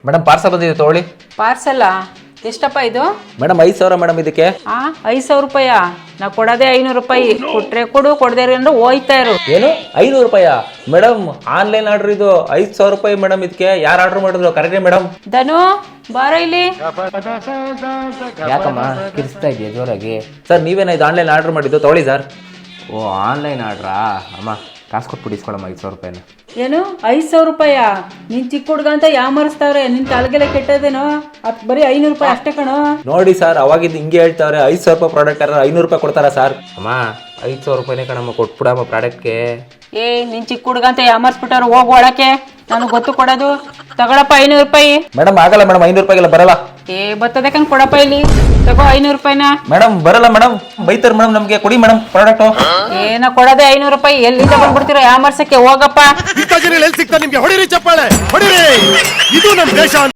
Madam parcel ಬಂದಿದೆ ತಗೊಳ್ಳಿ. ಪಾರ್ಸಲ್ಲ ಎಷ್ಟಪ್ಪ ಇದು? ಮೇಡಮ್ 5,000 ಮೇಡಮ್ ಇದಕ್ಕೆ. 5,000 ರೂಪಾಯ? ನಾ ಕೊಡೋದೇ 500 ರೂಪಾಯಿ. ಕೊಟ್ರೆ ಕೊಡು, ಕೊಡದೇ ಅಂದ್ರೆ ಹೋಯ್ತಾ ಇರು. ಏನು 500 ರೂಪಾಯ? ಮೇಡಮ್ ಆನ್ಲೈನ್ ಆರ್ಡರ್ ಇದು. 5,000 ರೂಪಾಯಿ ಮೇಡಮ್ ಇದಕ್ಕೆ. ಯಾರು ಆರ್ಡರ್ ಮಾಡಿದ್ರು ಕರೆಕ್ಟೇ ಮೇಡಮ್? ಧನು ಬಾರ ಇಲ್ಲಿ. ಯಾಕಮ್ಮ ಕಿರಿಸ್ತಾ ಇದೆಯಾ ಜೋರಾಗಿ? ಸರ್ ನೀವೇನ ಇದು ಆನ್ಲೈನ್ ಆರ್ಡರ್ ಮಾಡಿದ್ದು? ತಗೊಳ್ಳಿ ಸರ್. ಓ ಆನ್ಲೈನ್ ಆರ್ಡ್ರಾ? ಅಮ್ಮ ಕಾಸು ಕೊಟ್ಬಿಟ್ಟು ಇಸ್ಕೊಳಮ್ಮ 5,000 ರೂಪಾಯಿನ. ಏನು 5,000 ರೂಪಾಯ? ನೀನ್ ಚಿಕ್ಕ ಹುಡ್ಗ ಅಂತ ಯಾಮರಿಸ್ತಾವ್ರೆ. ನಿನ್ ತಲೆಗೆಲ್ಲ ಕೆಟ್ಟದೇನೋ? ಬರೀ 500 ರೂಪಾಯಿ ಅಷ್ಟೇ ಕಣೋ. ನೋಡಿ ಸರ್ ಅವಾಗಿದ್ದು ಹಿಂಗೆ ಹೇಳ್ತಾವ್ರೆ. 5,000 ರೂಪಾಯಿ ಪ್ರಾಡಕ್ಟ್ ಯಾರು 500 ರೂಪಾಯಿ ಕೊಡ್ತಾರಾ ಸರ್? ಅಮ್ಮ 5,000 ರೂಪಾಯಿನೇ ಕಣಮ್ಮ ಕೊಟ್ಬಿಡಮ್ಮ ಪ್ರಾಡಕ್ಟ್ಗೆ. ನಿನ್ ಚಿಕ್ಕ ಹುಡ್ಗ ಅಂತ ಯಾಮರ್ಸ್ಬಿಟ್ಟಾರ. ಹೋಗ್ ಒಳಕ್ಕೆ, ನನಗೆ ಗೊತ್ತು ಕೊಡೋದು. ತಗೊಳಪ್ಪ 500 ರೂಪಾಯಿ. ಮೇಡಮ್ ಆಗಲ್ಲ ಮೇಡಮ್, 500 ರೂಪಾಯಿಗೆಲ್ಲ ಬರಲ್ಲ. ಬರ್ತದೆ ಕಂಗ್ ಕೊಡಪ್ಪ ಇಲ್ಲಿ. ತಗೋ 500 ರೂಪಾಯಿನ. ಮೇಡಮ್ ಬರಲ್ಲ ಮೇಡಮ್, ಬೈತಾರ ಮೇಡಮ್ ನಮ್ಗೆ. ಕೊಡಿ ಮೇಡಮ್ ಪ್ರಾಡಕ್ಟ್. ಏನ ಕೊಡೋದೆ 500 ರೂಪಾಯಿ? ಎಲ್ಲಿಂದ ಬಂದ್ಬಿಡ್ತೀರೋ ಯಾಮರ್ಸಕ್ಕೆ? ಹೋಗಪ್ಪ. ಇಂಥ ಜನ ಎಲ್ಲಿ ಸಿಗ್ತಾರೆ ನಿಮ್ಗೆ? ಹೊಡಿರಿ ಚಪ್ಪಾಳೆ ಹೊಡಿರಿ. ಇದು ನಮ್ ದೇಶ.